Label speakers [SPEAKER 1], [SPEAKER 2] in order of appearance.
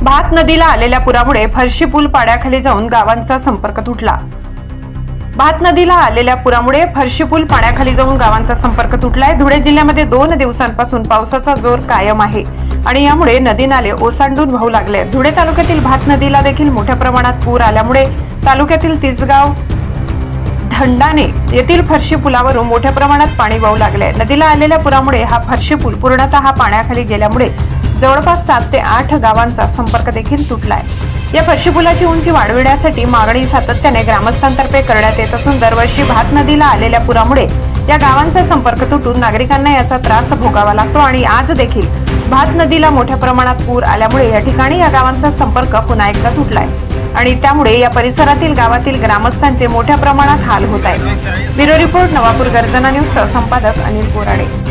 [SPEAKER 1] भात नदीला आलेल्या पुरामुळे फरशी पूल पाण्याखाली जाऊन गावांचा संपर्क तुटला। भात नदीला आलेल्या पुरामुळे फरशी पूल पाण्याखाली जाऊन गावांचा संपर्क तुटलाय। धुळे जिल्ह्यामध्ये 2 दिवसांपासून पावसाचा जोर कायम आहे आणि यामुळे नदी नाले ओसंडून वाहू लागले। धुळे तालुक्यातील भात नदीला देखील मोठ्या प्रमाणात पूर आल्यामुळे तालुक्यातील तिसगाव धंडाणे येथील फरशी पुलावरून मोठ्या प्रमाणात पाणी वाहू लागले। नदीला आलेल्या पुरामुळे हा फरशी पूल पूर्णतः पाण्याखाली गेल्यामुळे जवळपास 7 ते 8 गावांचा संपर्क देखील तुटलाय। या फरशी पुलाची उंची वाढविण्यासाठी मागणी सातत्याने ग्रामस्थांतर्फे करण्यात येत असून दरवर्षी भात नदीला आलेल्या पुरामुळे या गावांचा संपर्क तुटून नागरिकांना याचा त्रास भोगावा लागतो आणि आज देखील भात नदीला मोठ्या प्रमाणात पूर आल्यामुळे या ठिकाणी या गावांचा संपर्क पुन्हा एकदा तुटलाय आणि त्यामुळे या परिसरातील गावातील ग्रामस्थांचे मोठ्या प्रमाणात हाल होत आहेत। ब्युरो रिपोर्ट, नवापूर गर्जना न्यूज, संपादक अनिल कोराडे।